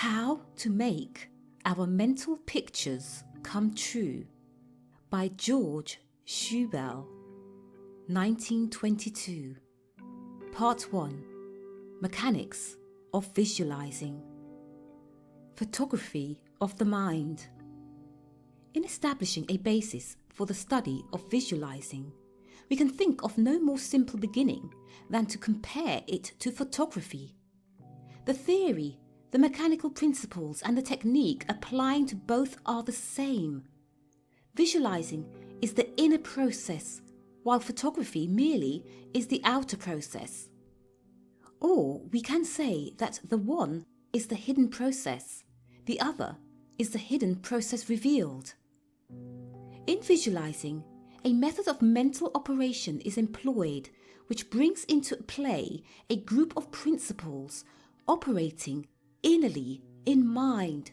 How to Make Our Mental Pictures Come True by George Schubel, 1922. Part 1. Mechanics of Visualizing. Photography of the Mind. In establishing a basis for the study of visualizing, we can think of no more simple beginning than to compare it to photography. The theory, the mechanical principles and the technique applying to both are the same. Visualizing is the inner process, while photography merely is the outer process. Or we can say that the one is the hidden process, the other is the hidden process revealed. In visualizing, a method of mental operation is employed which brings into play a group of principles operating innerly in mind.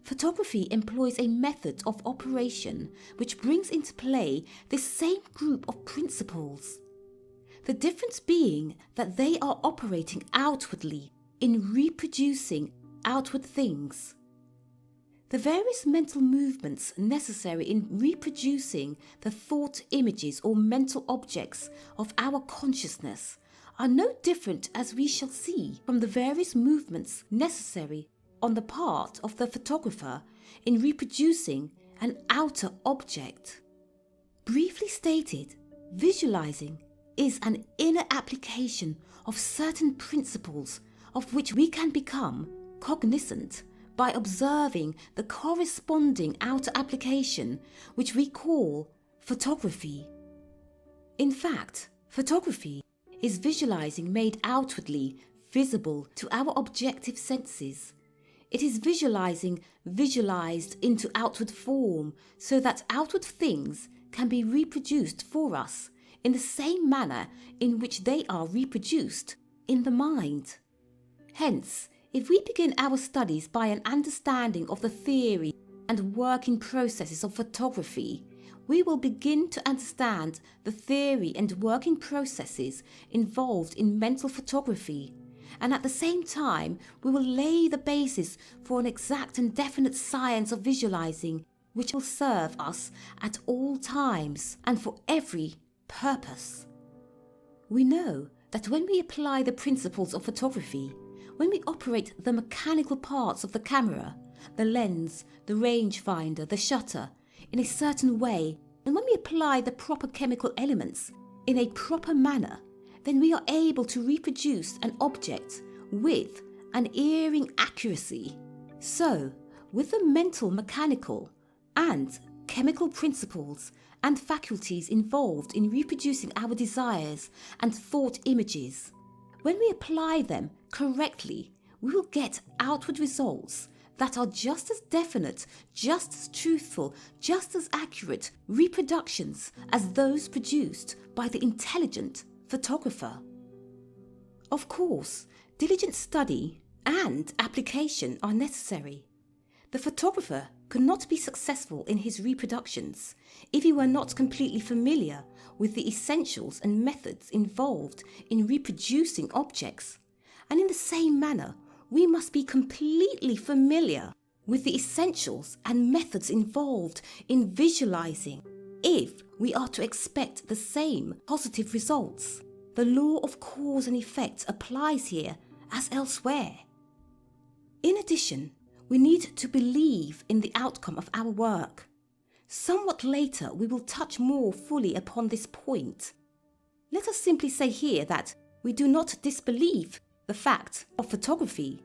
Photography employs a method of operation which brings into play this same group of principles. The difference being that they are operating outwardly in reproducing outward things. The various mental movements necessary in reproducing the thought images or mental objects of our consciousness are no different, as we shall see, from the various movements necessary on the part of the photographer in reproducing an outer object. Briefly stated, visualizing is an inner application of certain principles of which we can become cognizant by observing the corresponding outer application, which we call photography. In fact, photography is visualizing made outwardly visible to our objective senses. It is visualizing visualized into outward form so that outward things can be reproduced for us in the same manner in which they are reproduced in the mind. Hence, if we begin our studies by an understanding of the theory and working processes of photography, we will begin to understand the theory and working processes involved in mental photography, and at the same time we will lay the basis for an exact and definite science of visualizing which will serve us at all times and for every purpose. We know that when we apply the principles of photography, when we operate the mechanical parts of the camera, the lens, the rangefinder, the shutter, in a certain way, and when we apply the proper chemical elements in a proper manner, then we are able to reproduce an object with an unerring accuracy. So, with the mental, mechanical, and chemical principles and faculties involved in reproducing our desires and thought images, when we apply them correctly, we will get outward results that are just as definite, just as truthful, just as accurate reproductions as those produced by the intelligent photographer. Of course, diligent study and application are necessary. The photographer could not be successful in his reproductions if he were not completely familiar with the essentials and methods involved in reproducing objects, and in the same manner, we must be completely familiar with the essentials and methods involved in visualizing if we are to expect the same positive results. The law of cause and effect applies here as elsewhere. In addition, we need to believe in the outcome of our work. Somewhat later, we will touch more fully upon this point. Let us simply say here that we do not disbelieve the fact of photography.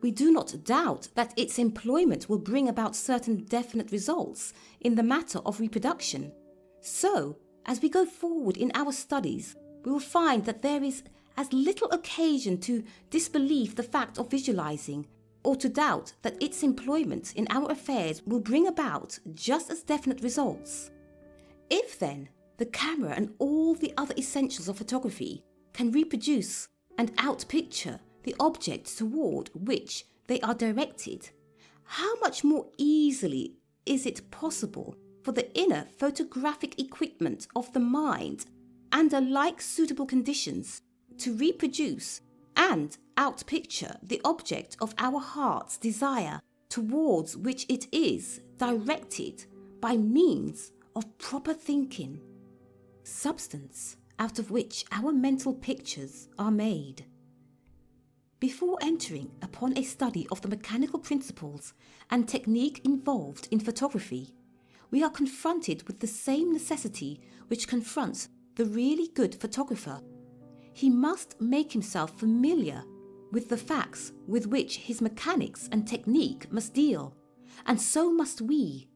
We do not doubt that its employment will bring about certain definite results in the matter of reproduction. So, as we go forward in our studies, we will find that there is as little occasion to disbelieve the fact of visualizing or to doubt that its employment in our affairs will bring about just as definite results. If then the camera and all the other essentials of photography can reproduce and outpicture the object toward which they are directed, how much more easily is it possible for the inner photographic equipment of the mind under like suitable conditions to reproduce and outpicture the object of our heart's desire towards which it is directed by means of proper thinking, substance out of which our mental pictures are made. Before entering upon a study of the mechanical principles and technique involved in photography, we are confronted with the same necessity which confronts the really good photographer. He must make himself familiar with the facts with which his mechanics and technique must deal, and so must we.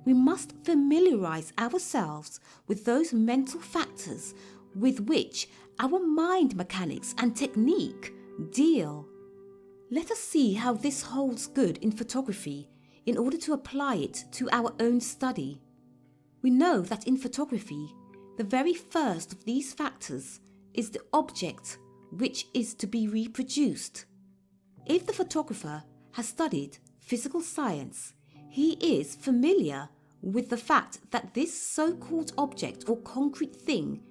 We must familiarize ourselves with those mental factors with which our mind mechanics and technique deal. Let us see how this holds good in photography in order to apply it to our own study. We know that in photography, the very first of these factors is the object which is to be reproduced. If the photographer has studied physical science, he is familiar with the fact that this so-called object or concrete thing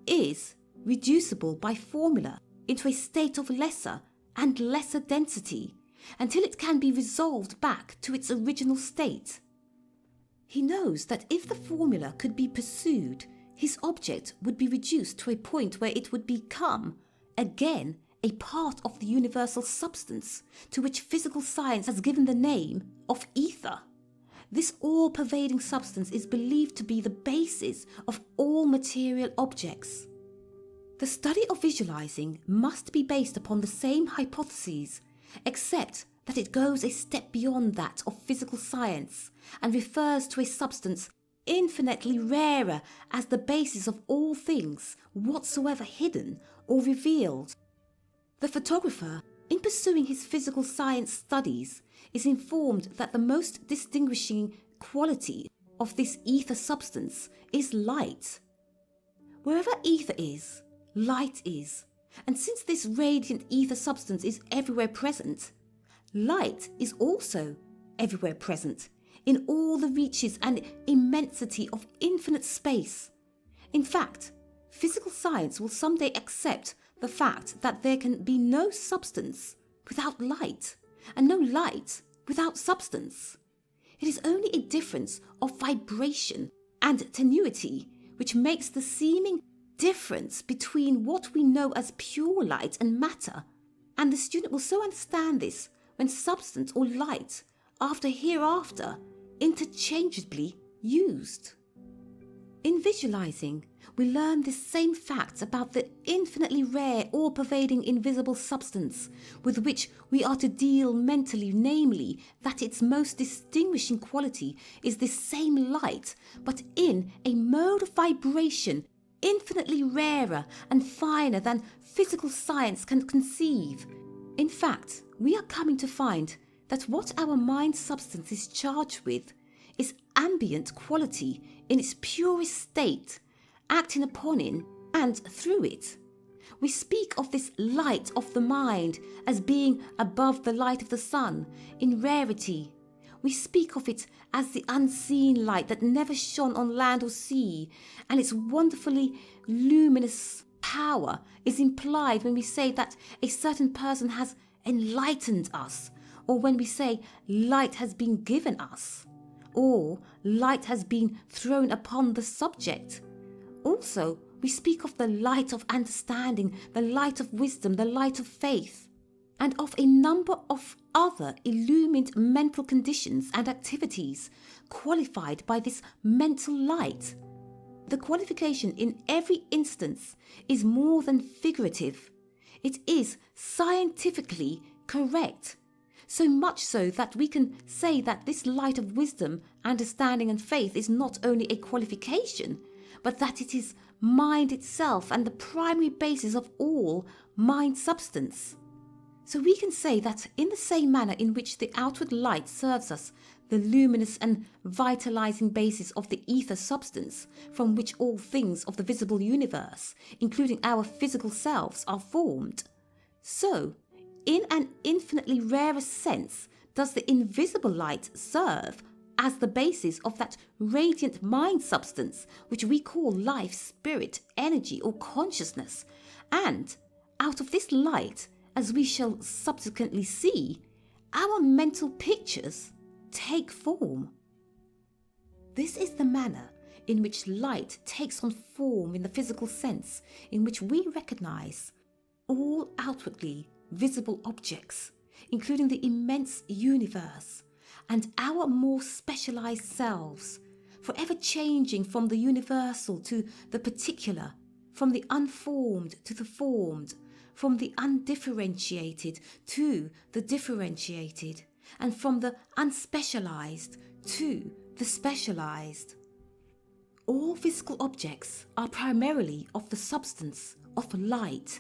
is reducible by formula into a state of lesser and lesser density until it can be resolved back to its original state. He knows that if the formula could be pursued, his object would be reduced to a point where it would become, again, a part of the universal substance to which physical science has given the name of ether. This all-pervading substance is believed to be the basis of all material objects. The study of visualizing must be based upon the same hypotheses, except that it goes a step beyond that of physical science and refers to a substance infinitely rarer as the basis of all things whatsoever hidden or revealed. The photographer, in pursuing his physical science studies, is informed that the most distinguishing quality of this ether substance is light. Wherever ether is, light is, and since this radiant ether substance is everywhere present, light is also everywhere present in all the reaches and immensity of infinite space. In fact, physical science will someday accept the fact that there can be no substance without light, and no light without substance. It is only a difference of vibration and tenuity which makes the seeming difference between what we know as pure light and matter, and the student will so understand this when substance or light after hereafter interchangeably used. In visualizing, we learn the same facts about the infinitely rare, all-pervading invisible substance with which we are to deal mentally, namely, that its most distinguishing quality is this same light, but in a mode of vibration infinitely rarer and finer than physical science can conceive. In fact, we are coming to find that what our mind substance is charged with is ambient quality in its purest state, acting upon it and through it. We speak of this light of the mind as being above the light of the sun in rarity. We speak of it as the unseen light that never shone on land or sea, and its wonderfully luminous power is implied when we say that a certain person has enlightened us, or when we say light has been given us, or light has been thrown upon the subject. Also, we speak of the light of understanding, the light of wisdom, the light of faith, and of a number of other illumined mental conditions and activities qualified by this mental light. The qualification in every instance is more than figurative. It is scientifically correct, so much so that we can say that this light of wisdom, understanding and faith is not only a qualification, but that it is mind itself and the primary basis of all mind substance. So we can say that in the same manner in which the outward light serves us, the luminous and vitalizing basis of the ether substance from which all things of the visible universe, including our physical selves, are formed, so, in an infinitely rarer sense, does the invisible light serve as the basis of that radiant mind substance which we call life, spirit, energy, or consciousness, and out of this light as we shall subsequently see, our mental pictures take form. This is the manner in which light takes on form in the physical sense, in which we recognize all outwardly visible objects, including the immense universe, and our more specialized selves, forever changing from the universal to the particular, from the unformed to the formed, from the undifferentiated to the differentiated, and from the unspecialized to the specialized. All physical objects are primarily of the substance of light,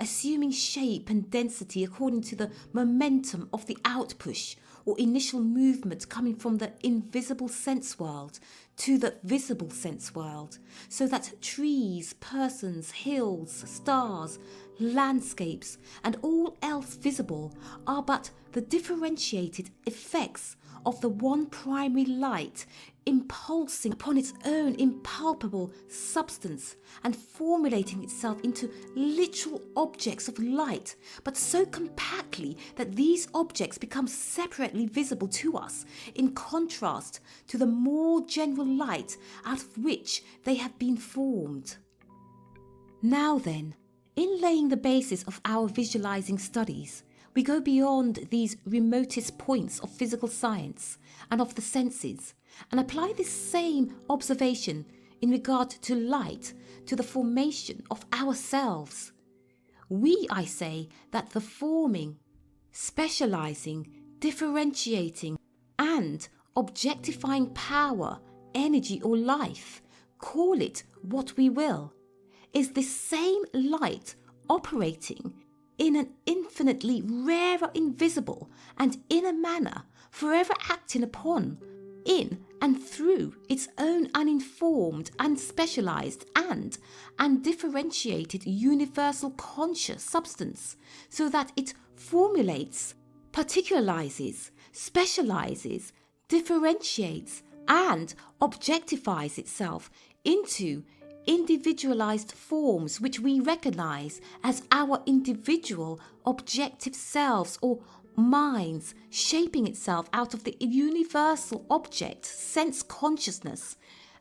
assuming shape and density according to the momentum of the outpush or initial movement coming from the invisible sense world to the visible sense world, so that trees, persons, hills, stars, landscapes, and all else visible are but the differentiated effects of the one primary light impulsing upon its own impalpable substance and formulating itself into literal objects of light, but so compactly that these objects become separately visible to us in contrast to the more general light out of which they have been formed. Now then, in laying the basis of our visualizing studies, we go beyond these remotest points of physical science and of the senses, and apply this same observation in regard to light to the formation of ourselves. We, I say, that the forming, specializing, differentiating, and objectifying power, energy, or life, call it what we will, is this same light operating in an infinitely rarer invisible and inner manner, forever acting upon, in and through its own uninformed, unspecialized, and undifferentiated universal conscious substance, so that it formulates, particularizes, specializes, differentiates, and objectifies itself into individualized forms which we recognize as our individual objective selves or minds, shaping itself out of the universal object sense consciousness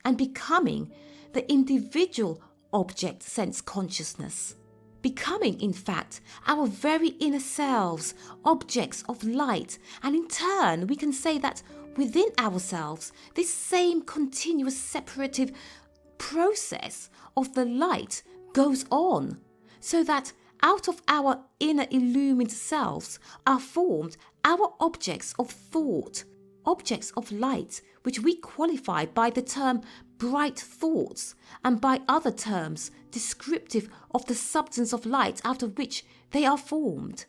and becoming the individual object sense consciousness, becoming in fact our very inner selves, objects of light. And in turn we can say that within ourselves this same continuous separative process of the light goes on, so that out of our inner illumined selves are formed our objects of thought, objects of light, which we qualify by the term bright thoughts, and by other terms descriptive of the substance of light out of which they are formed.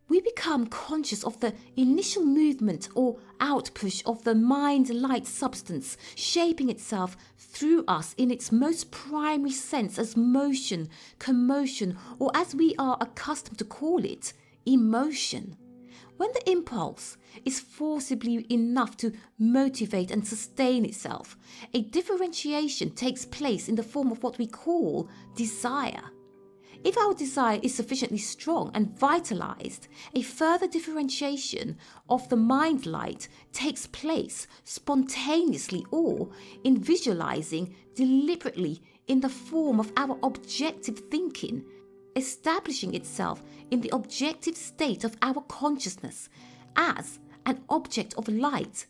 We become conscious of the initial movement or outpush of the mind-light substance shaping itself through us in its most primary sense as motion, commotion, or as we are accustomed to call it, emotion. When the impulse is forcibly enough to motivate and sustain itself, a differentiation takes place in the form of what we call desire. If our desire is sufficiently strong and vitalized, a further differentiation of the mind light takes place spontaneously or in visualizing deliberately in the form of our objective thinking, establishing itself in the objective state of our consciousness as an object of light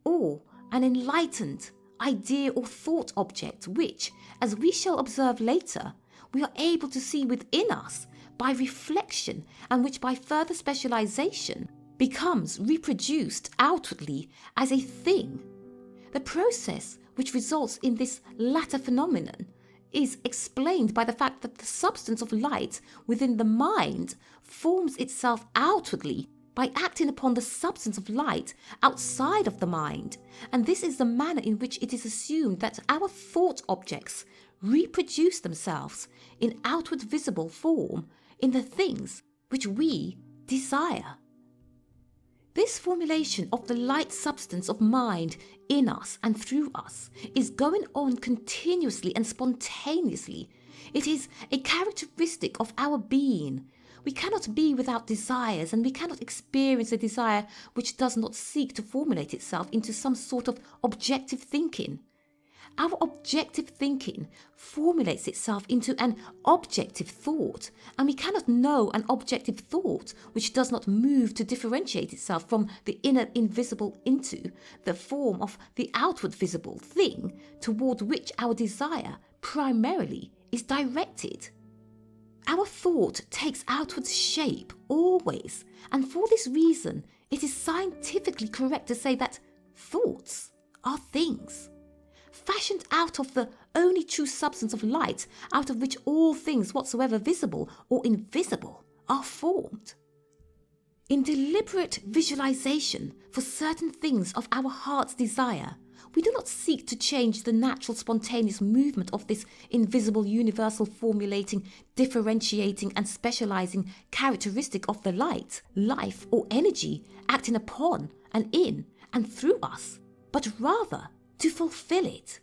or an enlightened idea or thought object which, as we shall observe later, we are able to see within us by reflection, and which by further specialization becomes reproduced outwardly as a thing. The process which results in this latter phenomenon is explained by the fact that the substance of light within the mind forms itself outwardly by acting upon the substance of light outside of the mind, and this is the manner in which it is assumed that our thought objects reproduce themselves in outward visible form in the things which we desire. This formulation of the light substance of mind in us and through us is going on continuously and spontaneously. It is a characteristic of our being. We cannot be without desires, and we cannot experience a desire which does not seek to formulate itself into some sort of objective thinking. Our objective thinking formulates itself into an objective thought, and we cannot know an objective thought which does not move to differentiate itself from the inner invisible into the form of the outward visible thing toward which our desire primarily is directed. Our thought takes outward shape always, and for this reason it is scientifically correct to say that thoughts are things, fashioned out of the only true substance of light, out of which all things whatsoever visible or invisible are formed. In deliberate visualization for certain things of our heart's desire, we do not seek to change the natural spontaneous movement of this invisible universal formulating, differentiating and specializing characteristic of the light, life or energy acting upon and in and through us, but rather to fulfill it.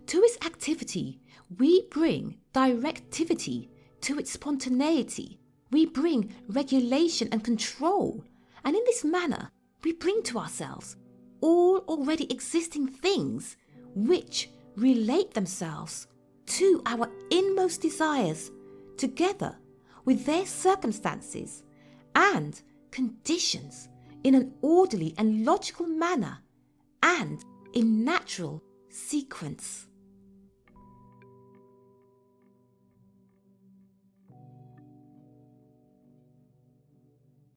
To its activity, we bring directivity. To its spontaneity, we bring regulation and control. And in this manner, we bring to ourselves all already existing things which relate themselves to our inmost desires, together with their circumstances and conditions in an orderly and logical manner and in natural sequence.